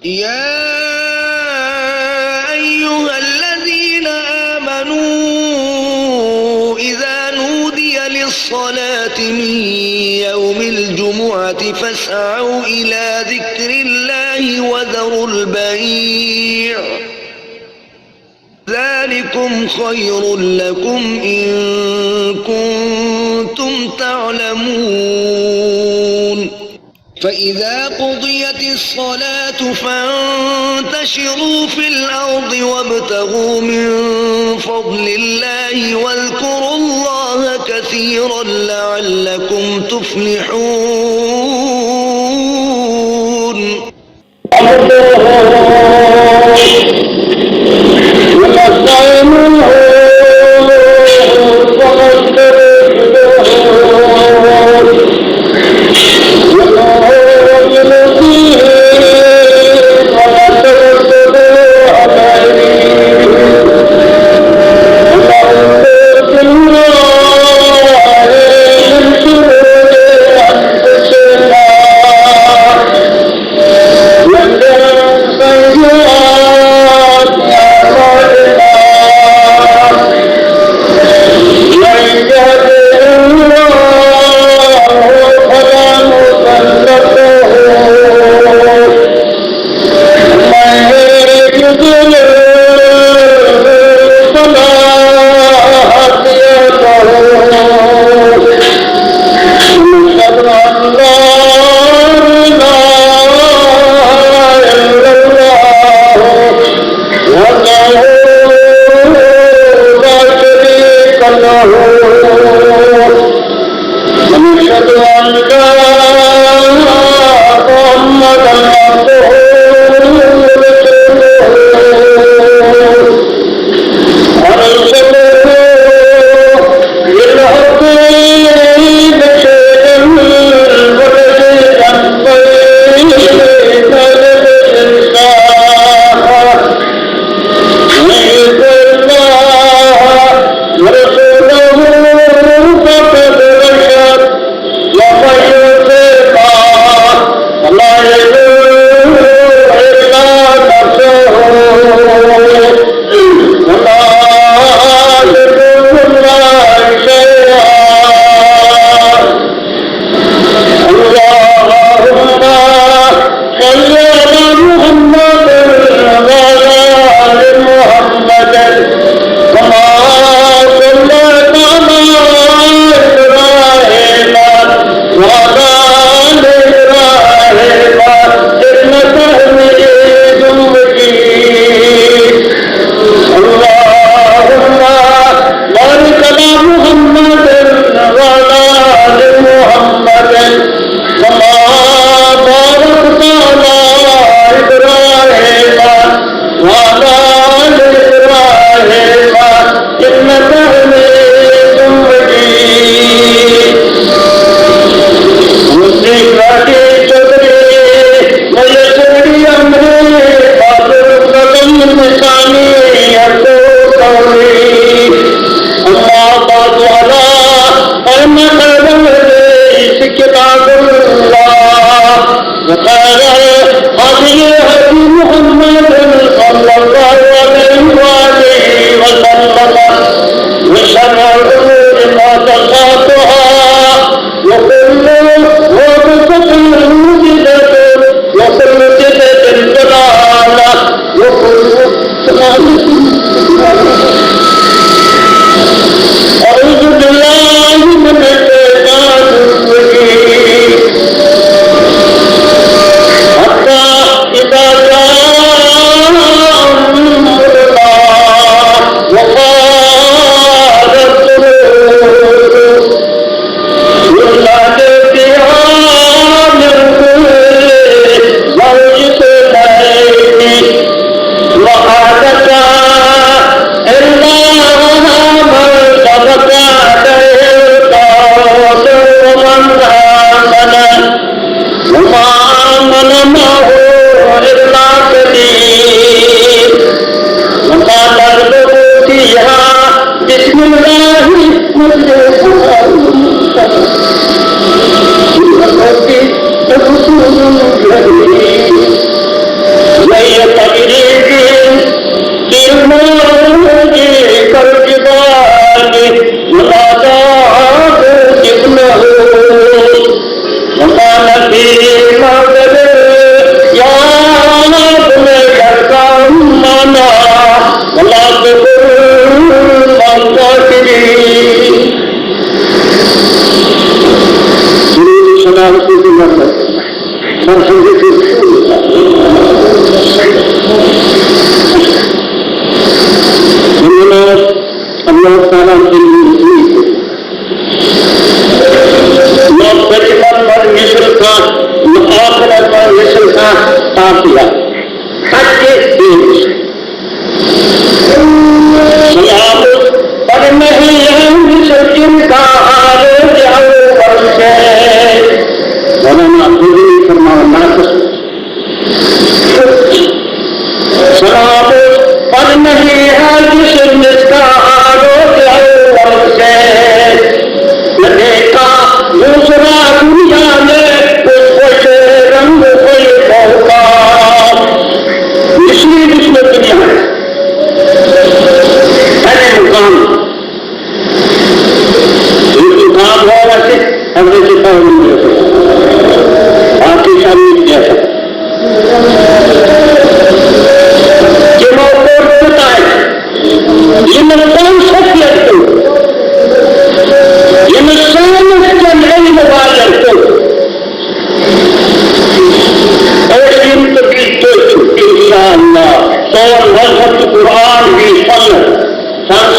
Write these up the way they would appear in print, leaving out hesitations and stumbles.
يا أيها الذين آمنوا إذا نودي للصلاة من يوم الجمعة فاسعوا إلى ذكر الله وذروا البيع ذلكم خير لكم إن كنتم تعلمون فإذا قضيت الصلاة فانتشروا في الأرض وابتغوا من فضل الله واذكروا الله كثيرا لعلكم تفلحون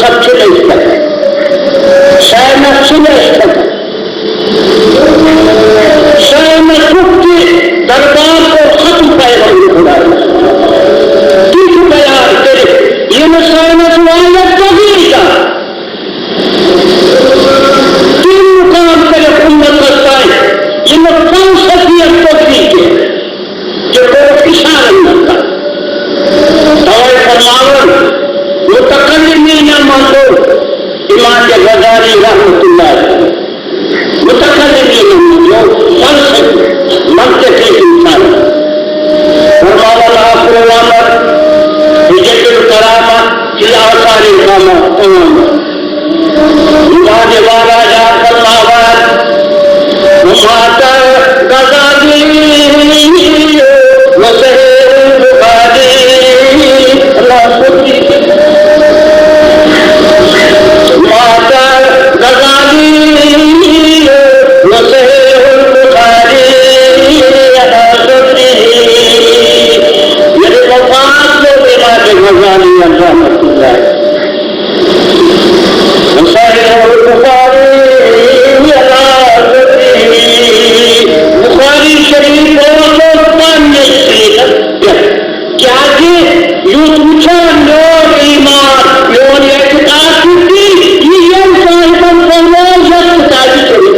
सबसे बेहतर है, सहमत से बेहतर है, सहमत के दरबार को खत्म पैगंबर खुदा किस बयान करे ये न सहमत वायत कभी का तीन मुकाम करे उम्मत करता है ये न कौन सकियत कभी के जो कोई किसान नहीं होता दवाई फरमावन मुतकल्लिमीन मानो इमाम गज़ाली रहमतुल्लाह मुतकल्लिमीन जो मंतिक़ के इंसान फरमावन आखिर अमर हिजतुल करामा की आसार कामा इमाम वाला जा फरमावन मुमाता गज़ाली वसहर बुखारी अल्लाह सुब्ही माता गज़ाली वसहर बुखारी अल्लाह सुब्ही मेरे वफात को इमाम गज़ाली रहमतुल्लाह वसहर बुखारी अल्लाह सुब्ही बुखारी शरीफ क्या जी यूं पूछा लोग ईमान लोग एतकाद की ये साहिबन को लोग एतकाद करें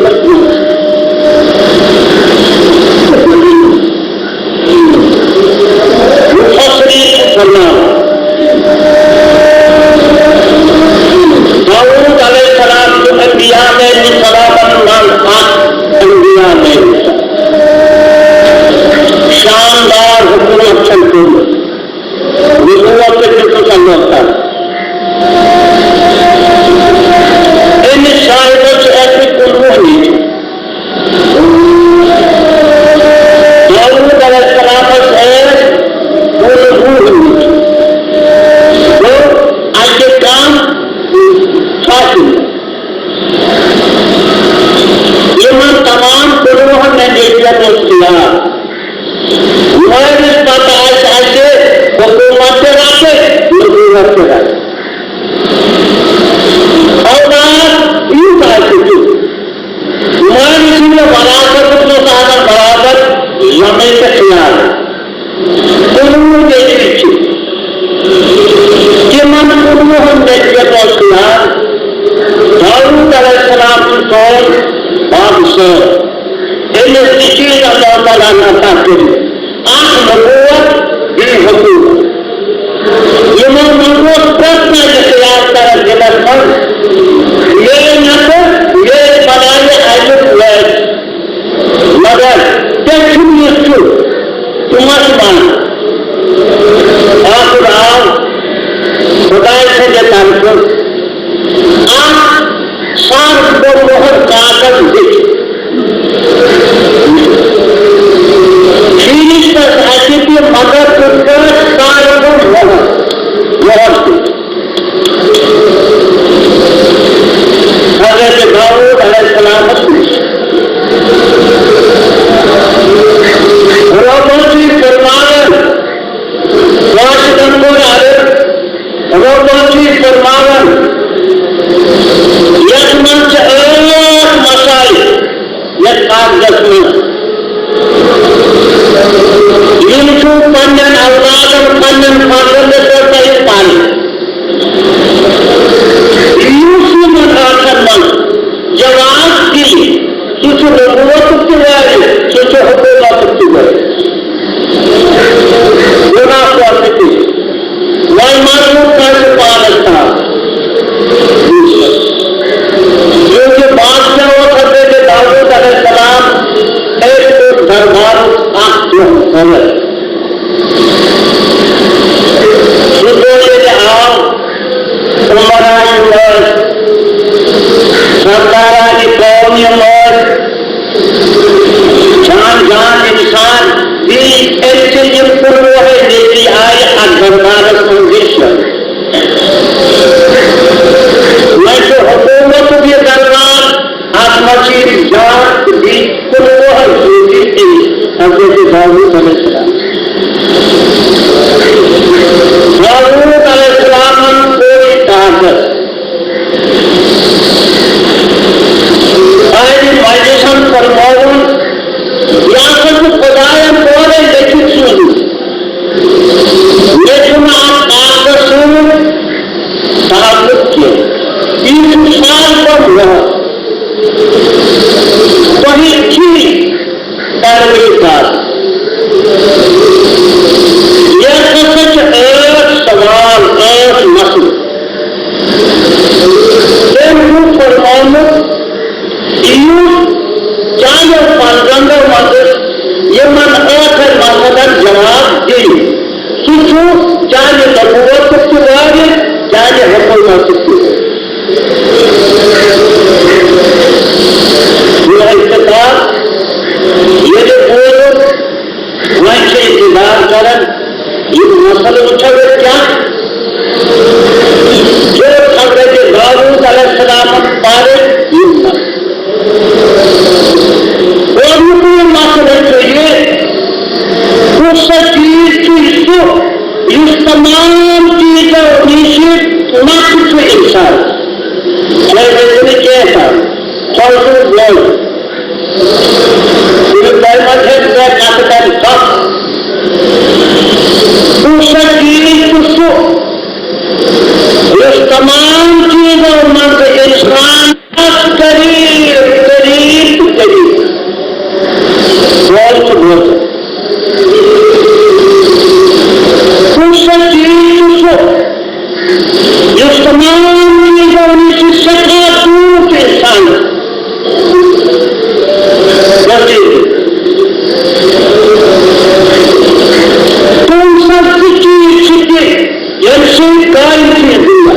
मुफस्सिरीन फरमाते दाऊद अलैहिस्सलाम जो अंबिया में अंबिया में शानदार हुकूमत चलती है नबूवत पे जो कुछ होता है इन साहिबों से ऐसी कुल्लू हुई दाऊद अलैहिस्सलाम से कुल्लू हुई तो आज के काम फासिल ये तमाम कुल्लू ने देखा तो किया इस बात ऐसे हुकूमत से रास्ते नबूवत से रास्ते और यूं कहते थे मैं इसलिए बराबर तो सागर बराबर लम्बे से ख्याल कुल्लू देखी थी कि मन कुल्लू हम देखते तो ख्याल दाऊद अलैहिस्सलाम की कौन बादशाह इन्हें किसी अल्लाह ताला ना चाहते आंख नबूवत भी हुकूमत ये नबूवत प्रश्न जैसे याद कर जगत पर ये न तो ये बनाए आयुष मगर देखिए तुम्हारी बात आखिर आओ खुदा से जतान को आंख सार को मोहर कागज देख मगर हज़रत दाऊद अलैहिस्सलाम रोबोटी फरमावन वाशिदन को रोबोटी फरमावन यह मंच एक मसाइल यह कागज में इनको पंजन अवलादन पंजन पंजन करता है पानी यूसी में राशन मन जवाब की किसी नबूवत की गए किसी हुकूमत की गए गुना क्वालिटी वही मालूम कैसे पालन था क्योंकि बात क्या हो सकते थे दाऊद अलैहिस्सलाम एक दरबार लेकिन आप आपस में ताल्लुक किए 30 साल पर हुआ वही थी पैरवी बात। यह सच एक सवाल एक मसला फरमानो चाहे पांचंदर मंदिर ये मन एक है मामला जवाब दी सुचो चाहे नबूवत सकती है चाहे हुकूमत सकती है। ये जो बोलो वहीं से इंतजार करें ये मसल उठा हुए क्या जो खबरें के दाऊद अलैहिस्सलाम पारे और ये कोई मसले चाहिए उस चीज की इस तमाम चीजों निश्चित मत से इंसान जैसे कैसा फलसू बोल इस तमाम चीजों में से इंसान करीब करीब करीब इस तमाम चीजों में से सका दूर इंसान तुम सबकी चीज छिपे जैसे कायम से दिया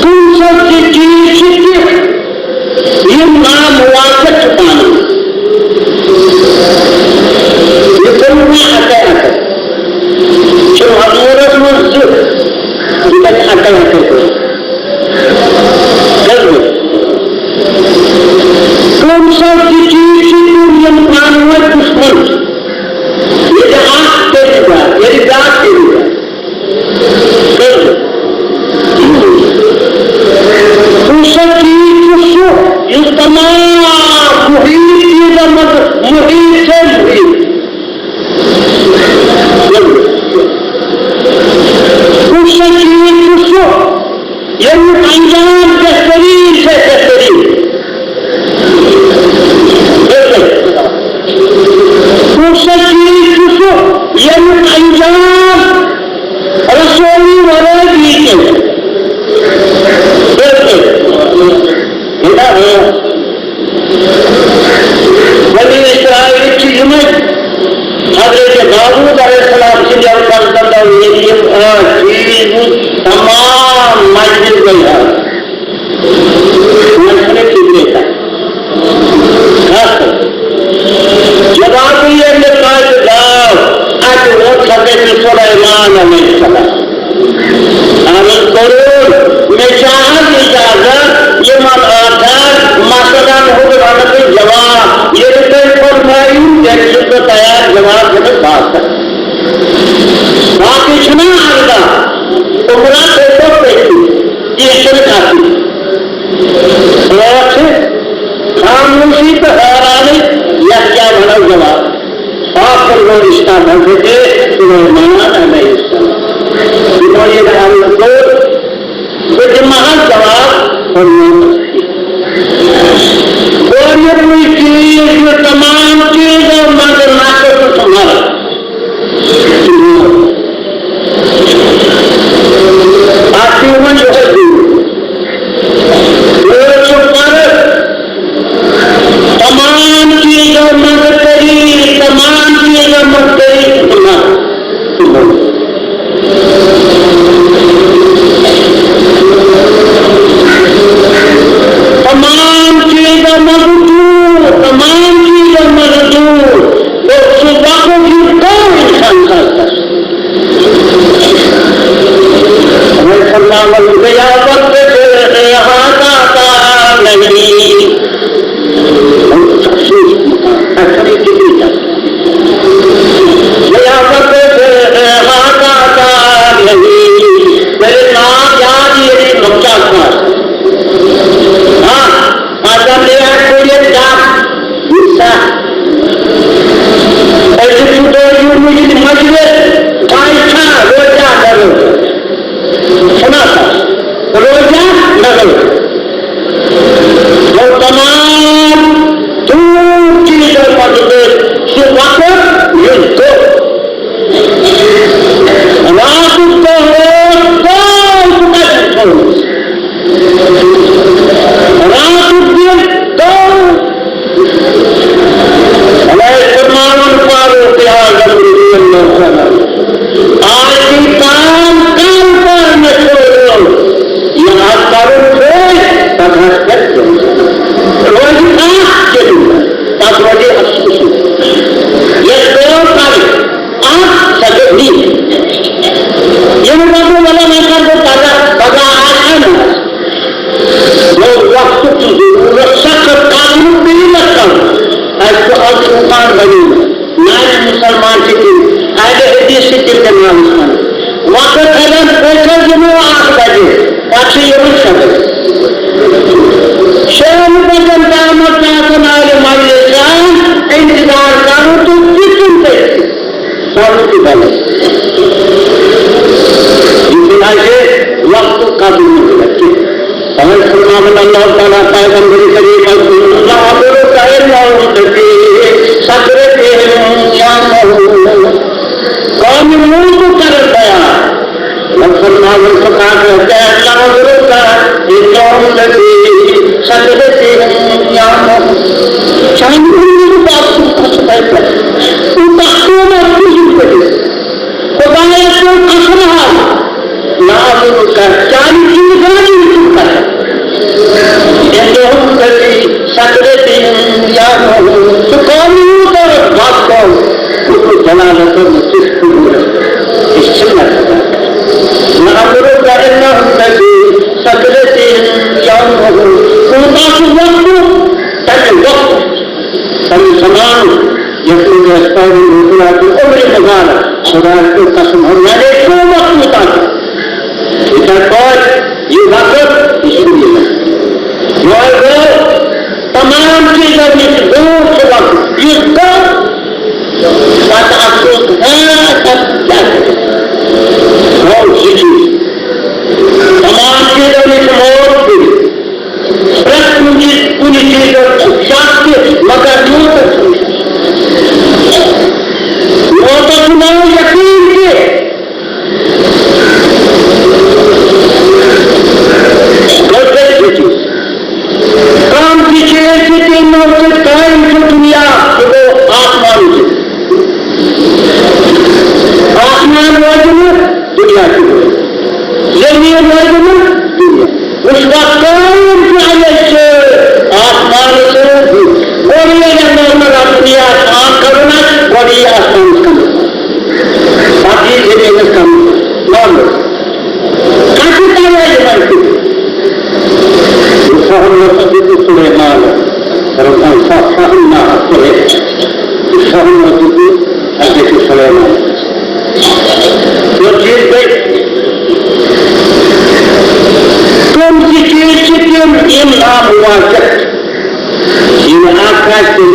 तुम सबकी चीज छिपे ये नाम वाकई छुपाना ये तुमने आते आते जो हजूरत मस्जिद इधर आते आते तुम सबकी चीज ये मानव दुश्मन ये आंख तेरी बात ये दांत तेरी बात तुम सबकी इस तमाम मुहित से मुहित कुछ चीज ये अंजाम बेहतरीन से बेहतरीन कुछ चीज ये अंजाम रसोई वाले भी बनी इसराइल चीज में हजरत दाऊद अलैहिस्सलाम से जब करता ये तमाम मस्जिद गई है देता जब आप ये जाओ आज वो हजरत सुलेमान अलैहिस्सलाम आमिन करो मैं चाहत इजाजत ये मसलन हो गया जवाब ये फरमाई जैसे तो तैयार जवाब देने बात है बाकी सुना आएगा उमरा तो देखी ये सुन खाती खामोशी तो हैरानी या क्या बना जवाब आप लोग रिश्ता न देते सुलेमान अलैहिस्सलाम तो महान जवाब और ये कोई चीज में तमाम चीजों मगर नाते को संभाला आपकी उम्र जो है तमाम चीजों मगर करी तमाम चीजों मत करी तमाम चीजों मजदूर तो सुबह को भी कौन इंसान करता यहाँ का नहीं मेरे नाम याद ये नुकसान हाँ के नाम वक्त पैसा जमा 8 बजे पाछे ये सब शाम बजन दामत नाले मारे इंतजार करो तो कितन पे सारू की बात जिससे वक्त का भी नहीं अगर फरमान अल्लाह ताला पैगंबर करीम अल्लाह अबरो कायल मौलवी सदर के या महू कौन मुंह कर गया फरमान फका कहते हैं अल्लाह अबरो का एक मौलवी सदर के या महू चांदी बात को सताए पर उनका कोई कुछ नहीं खुदा को कसम है नाम का चांदी की गाड़ी चुका है सदरे दिन या तो कौन कर बात कौन उसको जलाना तो सिर्फ नामरों का सदरे दिन या समान जिसमें उम्र मजान खुदा को कसम हो मैंने क्यों वक्त उतारा ये वक्त इसलिए तमाम चीजों में दूर से वक्त युद्ध अफसोस है सब क्या बहुत सी चीज तमाम चीजों में मौत भी पूरी चीजों शास्त्र मगर मौत यकीन के काम की कायम जो दुनिया वो आसमान से आसमान मौजूद दुनिया की जमीन मौजूद दुनिया उस वक्त कायम से आसमान से बोलिए दुनिया काम करना बड़ी आसान करना बाकी जमीन कम नॉर्मल काफी तैयारी सुलेमान सुलेमान जो चीज तुम की चीज इन नाम हुआ इन आकाश के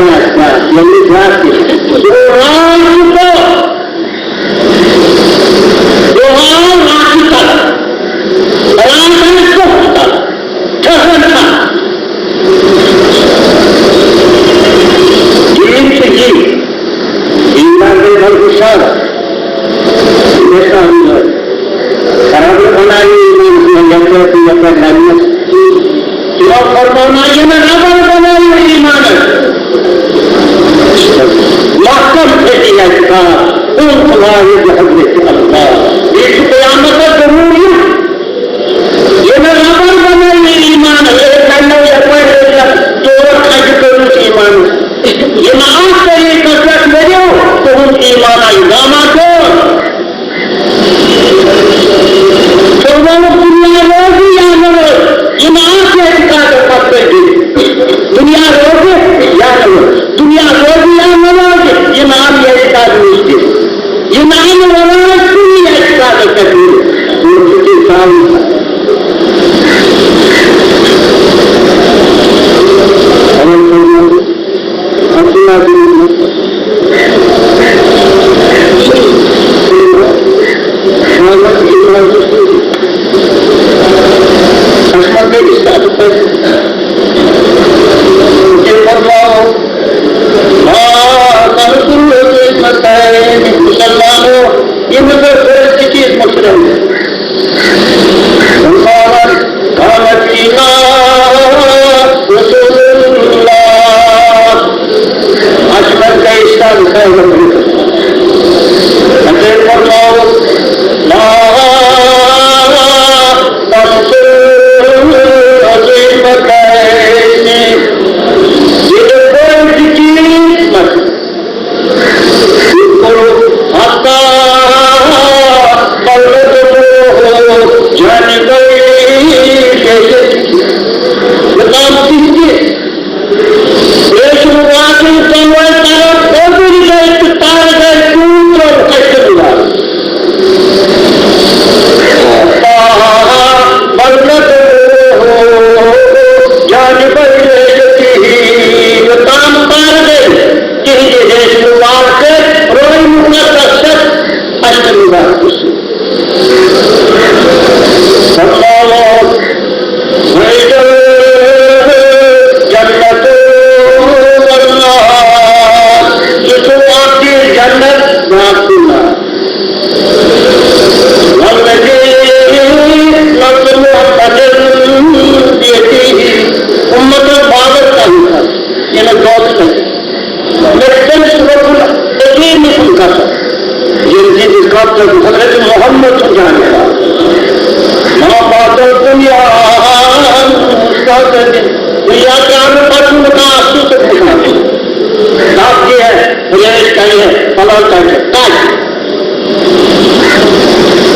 नौकरी है, प्रयास चाहिए, फलान चाहिए, ताज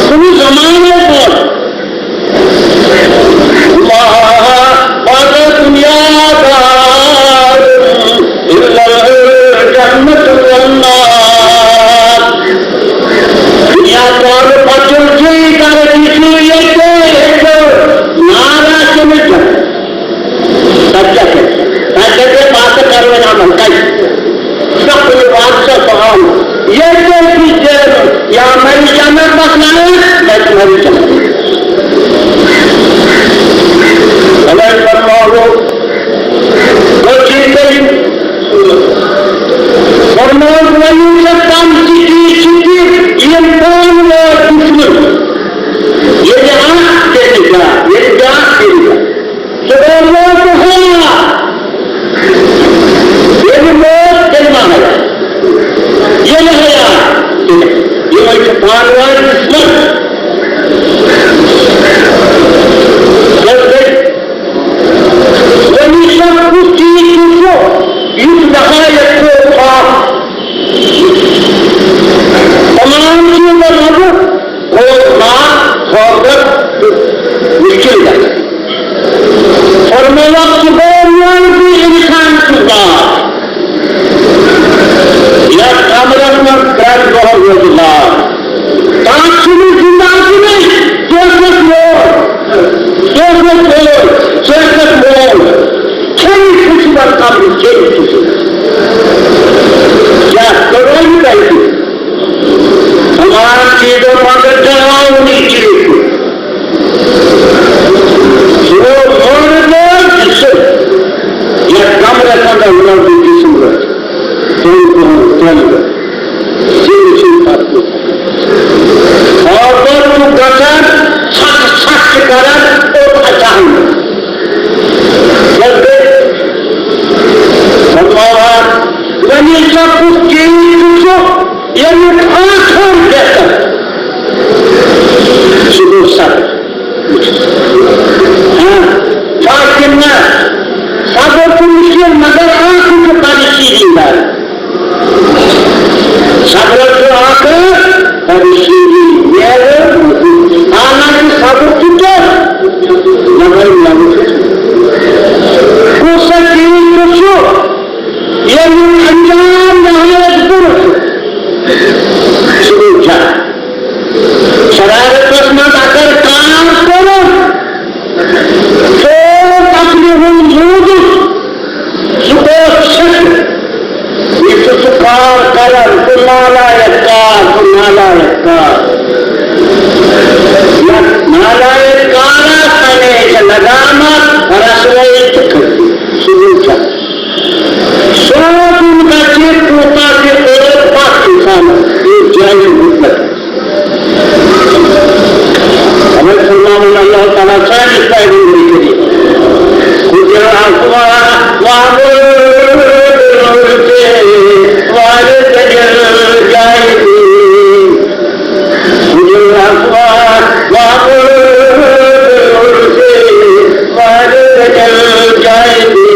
तुम्हें जमाने पर दुनियादार जन्नत दुनियादार बच्चों से नारा से मिल जाए बात करवे ना बनता सब बात से पहाड़ ये या मेरी जन्नत बसना है, मैं तुम्हारी जन्नत अगर करना हो वो चीज नहीं और मैं वही लगता चिट्ठी ये कौन दुश्मन ये जहां देगा ये क्या देगा तो वो तो है ये भी बहुत जन्मा है ये नहीं है ये वही भगवान दुश्मन सब कुछ चीज को इस नहायत को तमाम चीजों को होकर मुश्किल है और मैं वक्त भी इंसान चुका यह कामरन में क्रैश बहुत योजना ताकि जिंदगी में क्या करो हमारा चीजों मगर जलाओ नीचे जो मोड़ जिससे यह कम रखा था उन्होंने की सूरत और तू गठन छठ करन तो अच्छा भगवान वही सब कुछ चीज ये आंखों देकर सुबह सब सागर को मुश्किल मगर आंखों को परिशील है सागर को आंख परिशील आना की सागर टूटे मगर लागू कुछ चीज पूछो ये अंजाम नहायत पुरुष शुरू शरारत पसंद आकर काम करो तो अपने वजूद सुपोषण इस सुखार करन नालायक कारा सने लगाना रसवैत शुरू सब उनका चित होता के एक पास इंसान ये जैन मुतलक हमें फरमान अल्लाह ताला से पैदा नहीं करी कुछ आसवा वाले जगह जाएगी कुछ आसवा वाले जगह जाएगी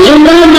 जिंदा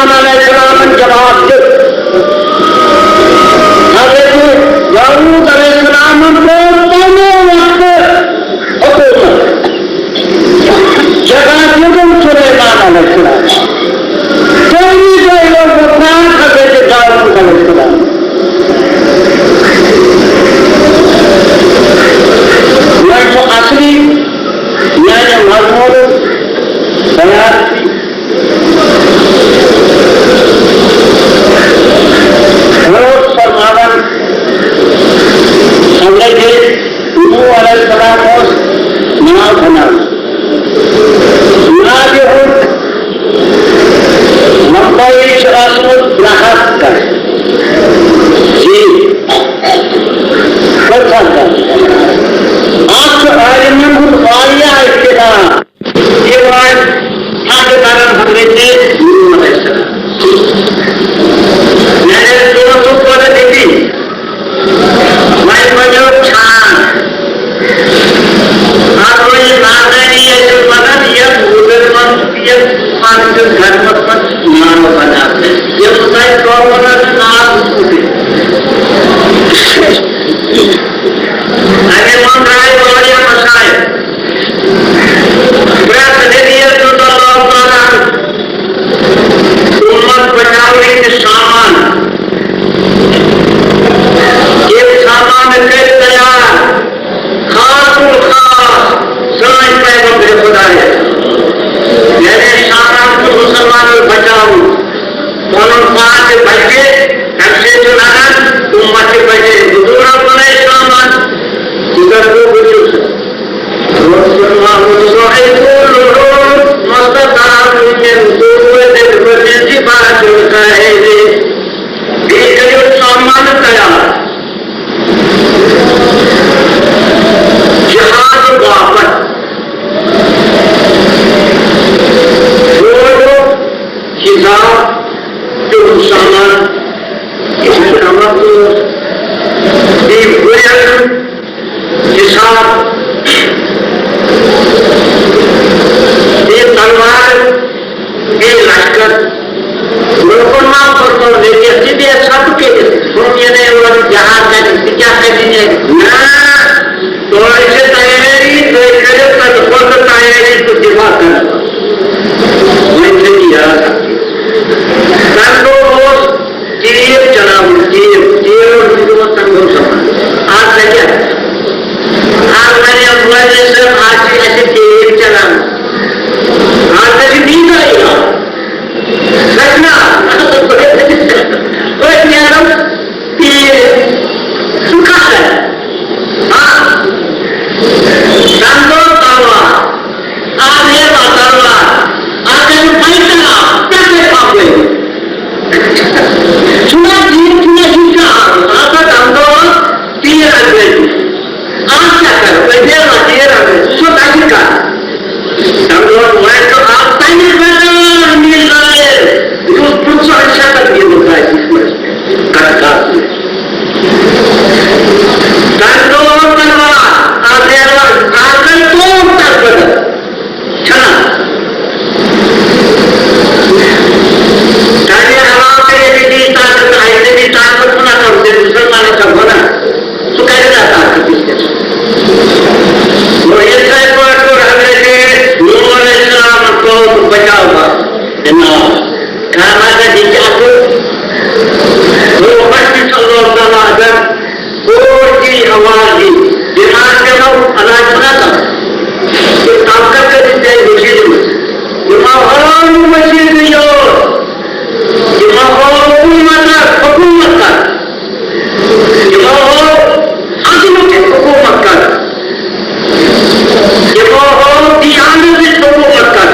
सुलेमान अलैहिस्सलाम जवाब दे दाऊद अलैहिस्सलाम को दोनों वक्त हुकूमत जगह जुगम सुलेमान अलैहिस्सलाम कोई लोग बदनाम करते थे दाऊद अलैहिस्सलाम मैं तो असली मैंने मजमूर बयान की रोज फरमावन हजरत नूह अलैहिस्सलाम को नाव बना नाव मुंबई शरासत राहत कर जी कर सकता आप आलिम वालिया इब्तिदा ये बात आगे कारण हजरत नूह अलैहिस्सलाम मैंने दोनों को देखी मैं बजो छान आप ये नागरी ये मदद ये उधरमन ये मानसिक धर्म पर मानव बनाते ये मुझे गवर्नर नाम उठे आगे मन रहा है वालिया मसाए प्रयास दे दिया तो अल्लाह ताला उम्मत बचाने के सामान एक सामान कर तैयार खासुल खास साइंस पैगंबर खुदा है मेरे सामान को मुसलमानों बचाओ कौन पांच बच्चे ऐसे जो नगन उम्मत के बच्चे दूसरा बने सामान उधर को बुजुर्ग सामान तैयार जहाज वापस हिसाब तो सामान हिसाब ये तलवार ये लश्कर लोगों नाम पर लेके सीधे सबके सुनिए जहाज का क्या कहेंगे ना तो ऐसे तैयारी तो तैयारी तो दिमाग कर वैसे किया जीव चला जीव संघो समान आज से क्या आज मैंने अफवाह सब आज ऐसे जीव चला आज तक नहीं करेगा रखना सुखा है हाँ संतो तलवार आधे तलवार आगे पैसा कैसे पापे सुना जीव सुना हिस्सा आपका संतो तीर आगे आप क्या करो वैसे तीर आगे सो ताकि का संतो मैं तो आप तैयार करना मिल रहा है जो कुछ अच्छा कर दिया होता है इसमें करता संतो तलवार आगे आगे तो तक चला ताकत होना करते मुसलमान का होना तो कैसे जाता वो ये को रहने के नूह अलैहिस्सलाम को बचाओगा ना खाना का जिज्ञा को वो मस्जिद सल्लल्लाहु अलैहि वसल्लम और की आवाज दी दिमाग के वो अनाज बना था तो ताकत का जिज्ञा मस्जिद में माहौल मस्जिद में हुकूमत कर हाकिमों की हुकूमत कर दियानत हुकूमत कर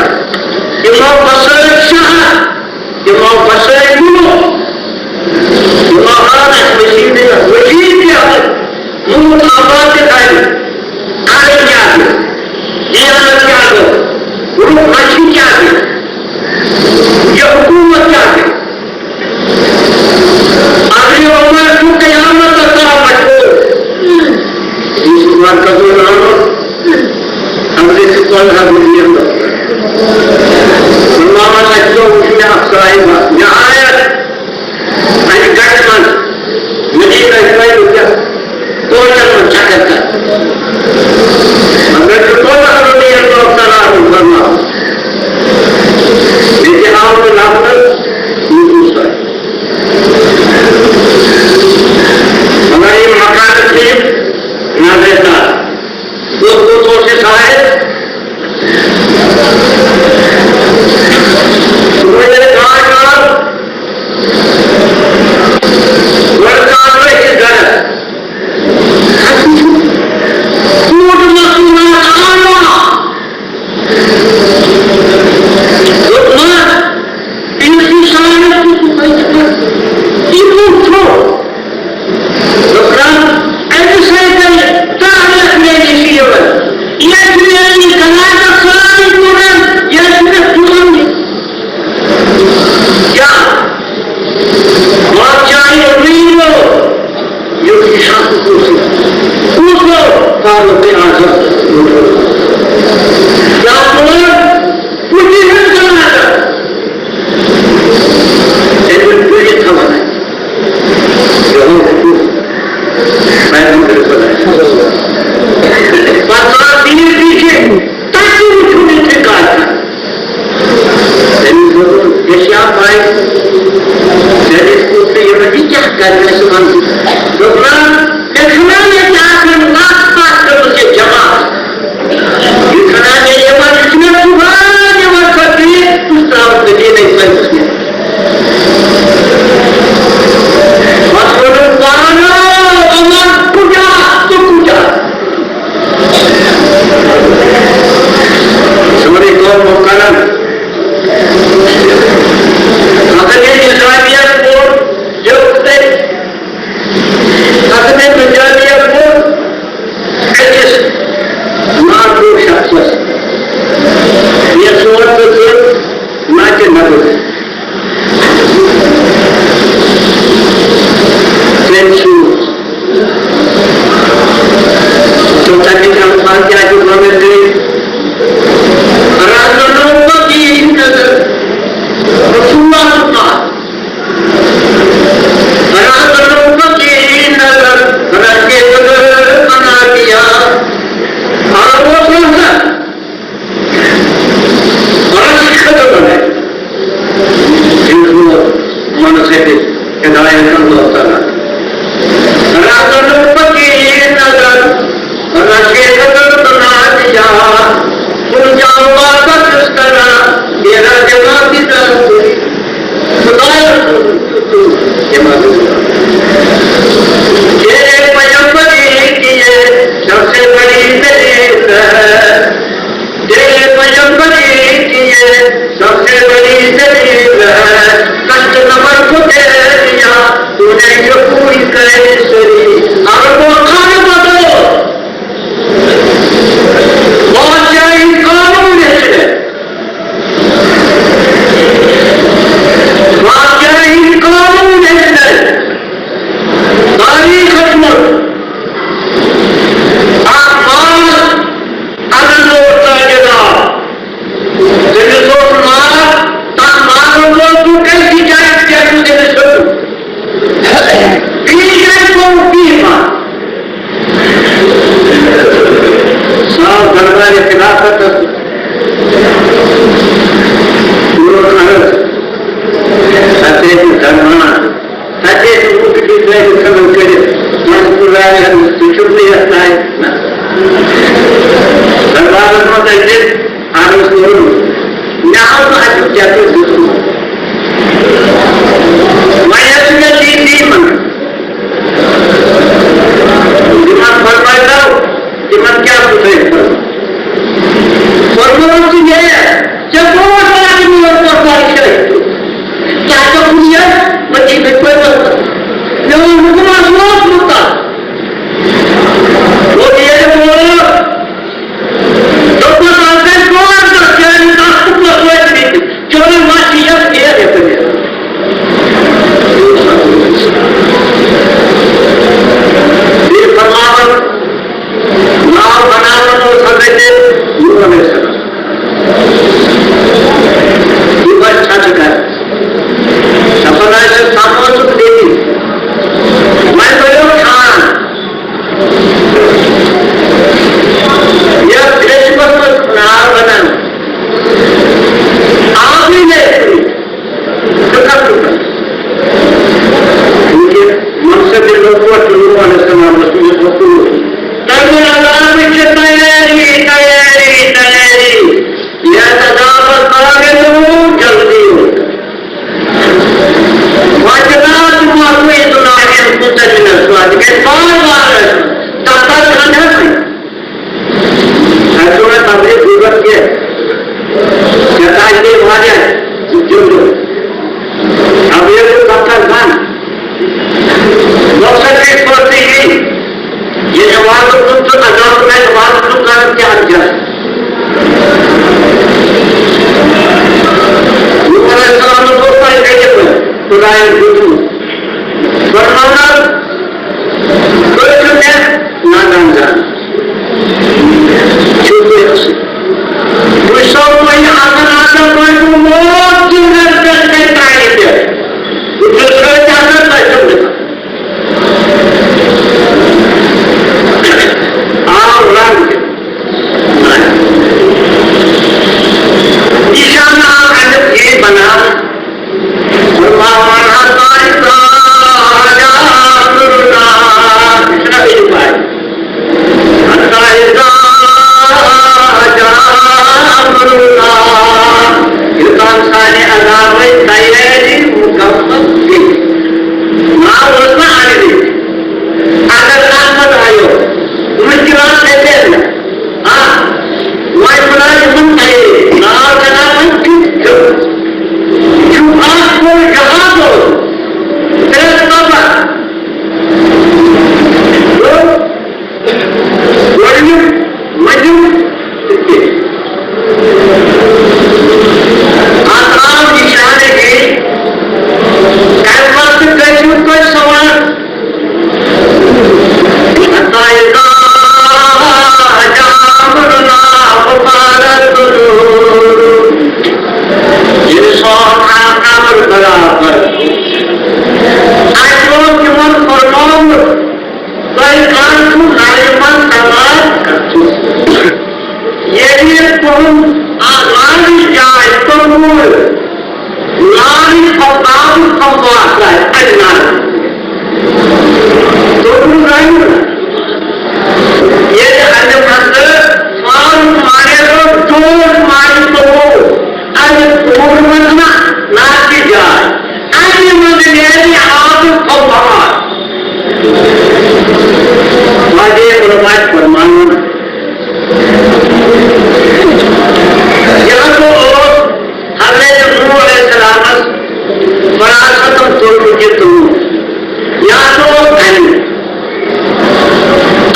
बसर शाह बसर वजीर क्या है मूल आबाद के टाइम आगे क्या है दियानत क्या है गुरु मछली क्या है भाई jadi putri yang menikahkan dengan suami. Kemudian kenanya jangan lapas ke masjid jamaah. Kenanya yang mana semua Tuhan yang berkati Ustaz Medina Islam Muslim. Maksudnya mana orang puja tu puja. Seperti kaum makanan. Makanya dia pun jauh akhirnya menjadi pun etis mahu sukses. Dia surat betul macam apa? Tensu. तो तक हम पांच आज बोले थे राजनों की नजर रसूलुल्लाह राजनों की नजर रखे बना दिया और वो सुनता और खत्म बने इनको मन से हिदायत अल्लाह ताला राजनों की नजर रखे बना दिया तुम जाओ वापस करा मेरा जवाब की तरफ खुदाया ये पैगंबरी की ये सबसे बड़ी दलील है ये पैगंबरी की ये सबसे बड़ी दलील है कष्ट नंबर को दे दिया तूने जो पूरी करे सरी अब वो खाने बदलो बहुत जारी कानून है कानून है तारीख आसमान अगर लोटा जदा जब सोच मार तामान लोग तू कैसी जाए क्या तुझे सोच पीछे को पीमा साफ दरबार खिलाफत सत्य धर्म सत्य मुख्य विषय खबर करे मनपुराय शुक्रिया है दरबार में कैसे आरोप करो यहाँ तो आज क्या तो मैं इसमें तीन मन दिमाग फरमाए दो दिमाग क्या पूछे फरमाओ कि ये जब वो आदमी और सरकार करे क्या तो दुनिया बच्चे बिल्कुल जो हुकूमत लोग होता वो ये बोलो तो कुछ आगे कौन सा क्या निकाल सकता है नहीं चोरी माची या क्या है तो ये फरमान नाव बनाने को समझते युवा में सका ये बस छाछ का सफलता से सामने तो देती बात करते यदि तुम आगामी जाए तो मूल नारी फताब संवाद है अज्ञान तो ये अन्य भक्त स्वाम मारे तो चोर मारी तो वो अन्य चोर मतना नाची जाए अन्य मन यदि आप संवाद वादे प्रभात परमाणु यहाँ तो हमने जो नूह अलैहिस्सलाम वरासतम तोड़ चुके तुम यहाँ तो धनी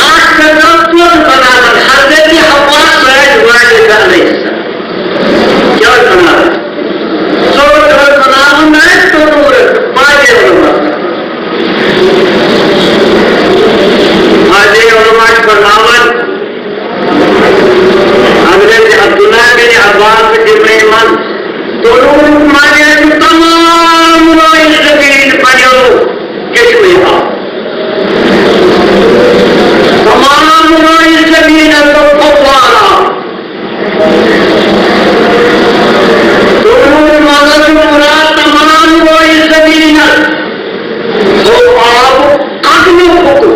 आज का तुरंत बनाना हर की हवा सहज हुआ लेकर नहीं क्या बना सो बनाना मैं तो माजे बनावन हजरत अब्दुल्लाह के अब्बास के मन दोनों माने तमाम जमीन बनो किस में तमाम जमीन तो फवारा दोनों मगज मुरा तमाम जमीन तो आप अग्नि को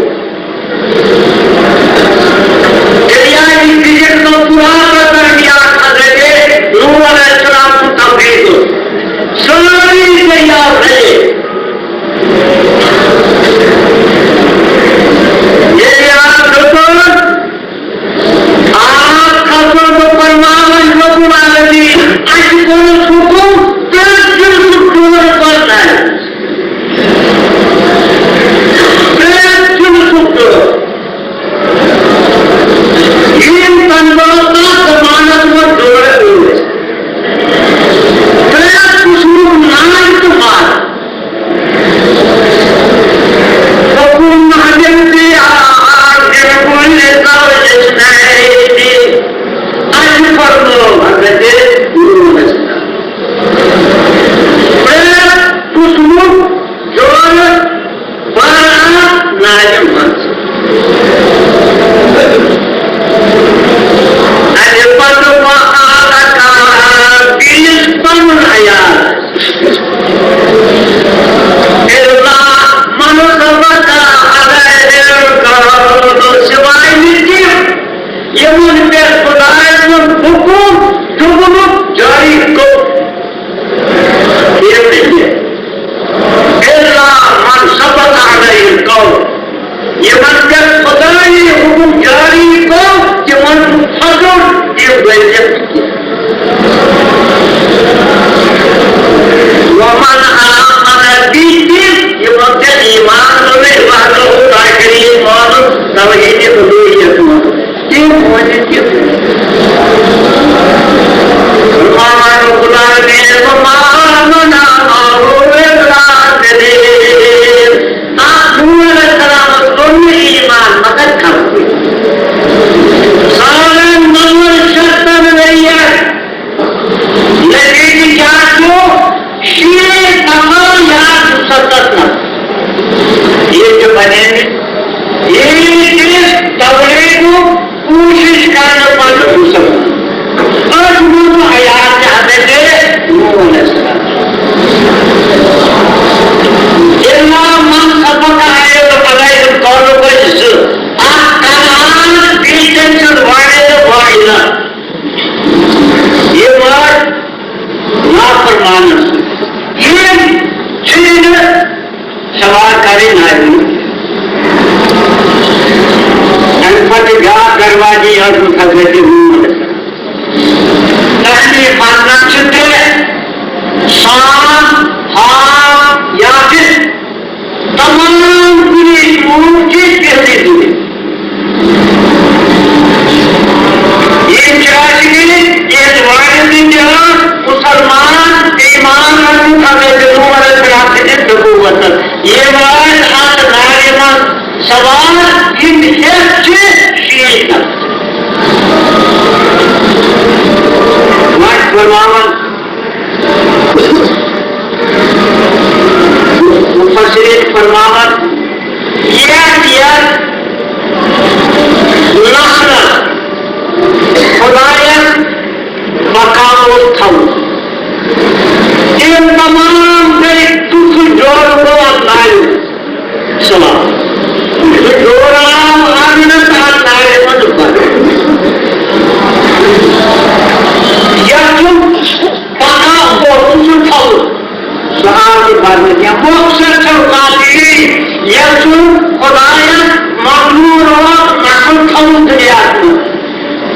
करने क्या मकसद चौकाती यीशु खुदाया मखलूक और मखलूक हम दुनिया को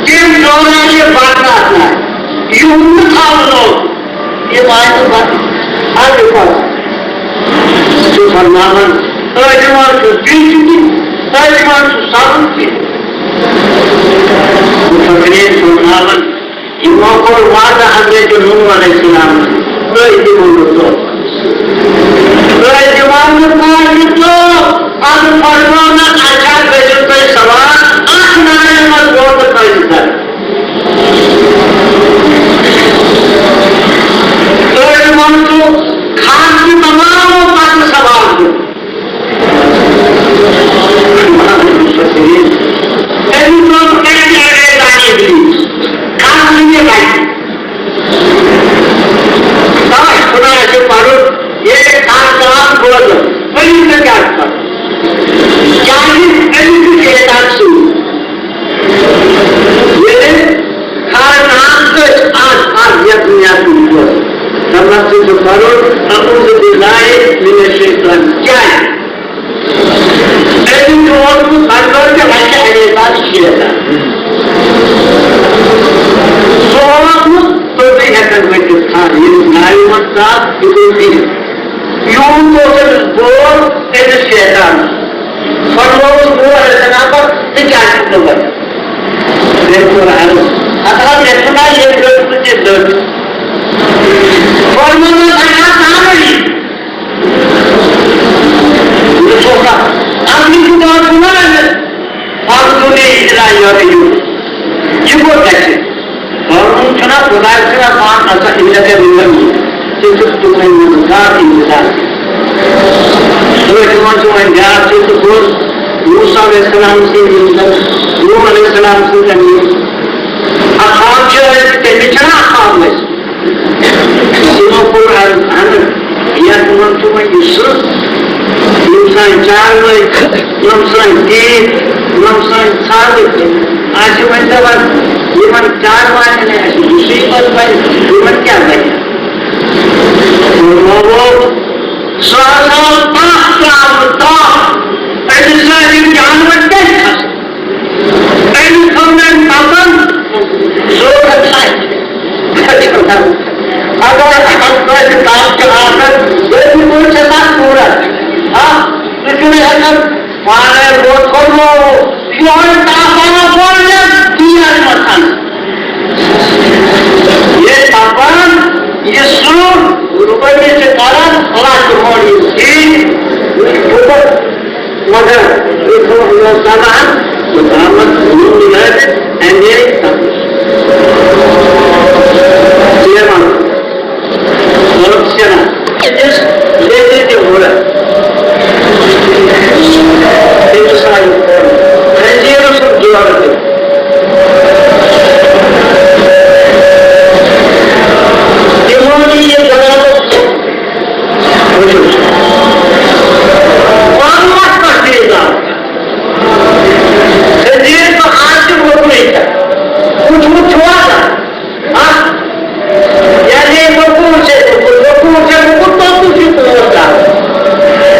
जिन लोगों ने बात करना यूं था लोग ये बात आगे पर जो फरमान तर्जमान को बीच तर्जमान को साबुत मुफक्किरीन फरमान इमाम को वादा हज़रत नूह अलैहिस्सलाम तो ये बोलो तो जवान तो अब फरमाना अच्छा बेजो पे सवाल आठ नारे मत बोल कर इधर तो जवान तो खान की तमाम बात सवाल दो ऐसी तो क्या जाने प्लीज खान नहीं भाई खुदा ऐसे पारो ये खान कलाम बोल दो वही से क्या ऐसी शैतान सुन ये खान नाम से आज यह दुनिया की बोल समझ से जो पारो अबू से दिलाए मिले शैतान क्या है ऐसी जो और कुछ खानदार के भाई के शैतान शैतान तो नहीं है करने था ये नारी मत का इतनी यूं तो जब बोल ऐसे शैतान फरमाओ वो है ना पर क्या करते हो देखो रहा अतः देखना ये लोग तुझे दर्द फरमाओ ना कहाँ नहीं ये छोटा अपनी दुकान सुना है आप तूने इतना याद ये बोल कैसे और उनका खुदा से पांच ऐसा इधर के मिलन चित्र तुम्हें मिलता इंतजार तो इतना जो है यार चित्र को मूसा अलैहिस्सलाम से मिलकर नूह अलैहिस्सलाम से करनी आखाम जो है कि बिचना आखाम में सिनों को हन या तुम्हें यूसुफ मूसा चार में मूसा तीन मूसा सात आज मैं जब जीवन चार मायने में ऐसी दूसरी पद पर जीवन क्या है वो स्वास्थ्य पांच का ऐसा ही जानवर कैसा ऐसी कमेंट पापन जो अच्छा है अगर हम कोई काम के आकर वैसे कोई चला पूरा हाँ इसलिए अगर माने वो छोड़ो योर तापाना बोल दिया मकान ये तापान ये सुर रुपये से कारण लाख मोड़ी थी ऊपर मगर देखो ये सामान तो दामन नहीं है एंड ये मान और चला जिस ले लेते हो रहा ये सारी रंजीरों से जुड़ा रहते दिमागी ये जगह कौन मत कर देगा रंजीर तो आज से वो नहीं था कुछ हुआ था हाँ यानी बकूर से तो कुछ होता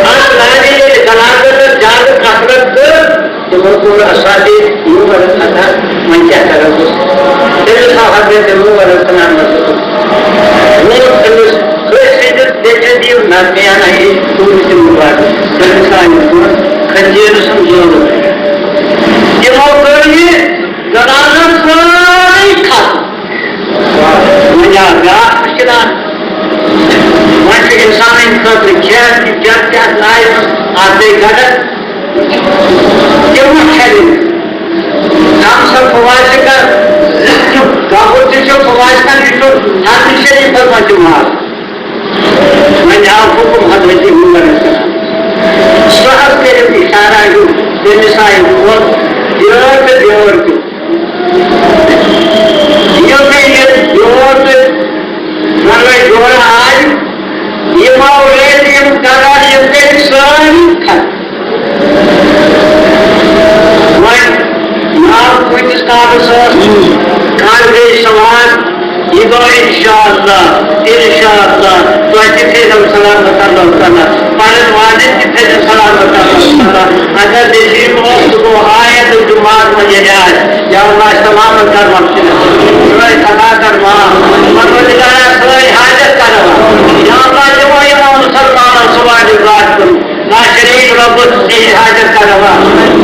आज लाने ये जनागर जाग कसरत तो वो पूरा असादी यूं करता था मैं क्या करूँ दिल साहब ने जरूर करना वो कैसे देखे दियो ना क्या नहीं तुम से मुबारक दिल साहब खंजेर समझो ये वो करिए जनागर सारी खा मजा गा कितना वैसे इंसान इनका विख्यात क्या लाए आते घटक क्यों खेले नाम सब फवाज का काबुल से जो फवाज का निकलो हाथ से नहीं फरमा जुमार मैं आपको को हजरत मुहम्मद सहब के इशारा जो बेमिसाल वो दियोर के ये दियोर के मगर जोड़ा आज ये मावले ये दादा ये पेंशन खा कोई कांग्रे समाज ये इंशाअल्लाह तो ऐसे हम सलाम बता taala pada wajib kita selamat taala agar di sini waktu ayat Jumat menjadi ya Allah selamatkan maksudnya sesuai kata karma perbuatan sesuai hajat karma ya Allah semua yang musalman semua dibuatkan nah syariat Rabbul ini hajat karma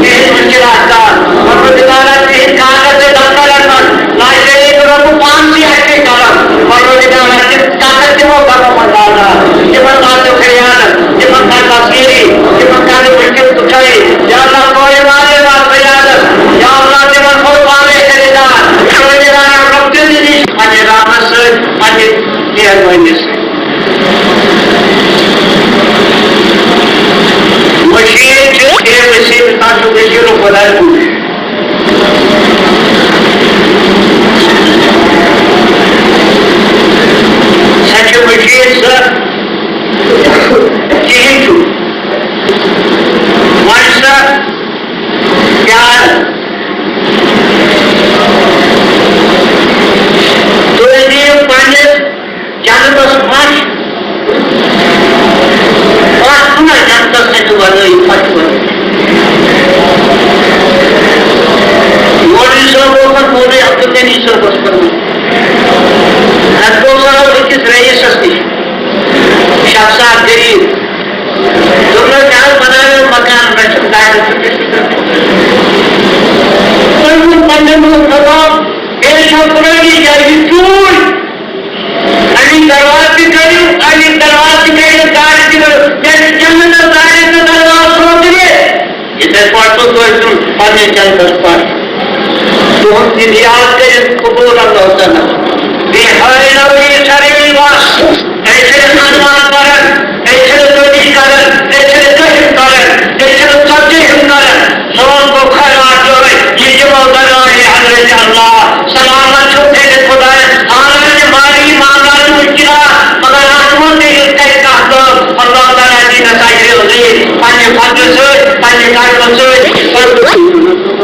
ini menjelaskan perbuatan ini kaget dan nah syariat Rabbul panci hati karma perbuatan ini kaget semua karma mandala cuma kata khayal cuma kata siri cuma kata berkit tukai ya Allah kau yang ada khayal ya Allah cuma kau pakai cerita perbuatan Rabbul ini hanya ramas hanya dia koinis machine dia mesti tahu dia lu padahal satu machine sir itu masa यार तो ये पाने जाने बस मार और सुना जानता है तो वाला ही फटवा मोरी सब ऊपर पूरे अब तो नहीं सब बस पर नटो सारा किस रही सस्ती शख्सा गरीब दोनों चार बनाए मकान में चुकाए तो वो पन्ने में खबर एक छोकरे की जाएगी चूर अली दरवाजे करी अली दरवाजे करी गाड़ी की जैसे जमीन गाड़ी का दरवाजा खोल दिए इधर पार्टो तो एकदम पानी चल दस पार तो हम इतिहास के कबूल होता ना बिहारी नवी शरीर वास ऐसे अनुमान करन ऐसे ज्योतिष करन ऐसे दहित करन ऐसे सब्जी करन सोन को खरा जोड़े ये जो बना है हजरत अल्लाह सलामत छुपे के खुदा आने ने मारी मांगा तो किया मगर आत्मा ने कई कहता अल्लाह ताला की नसाई होगी पानी फल से पानी का से पर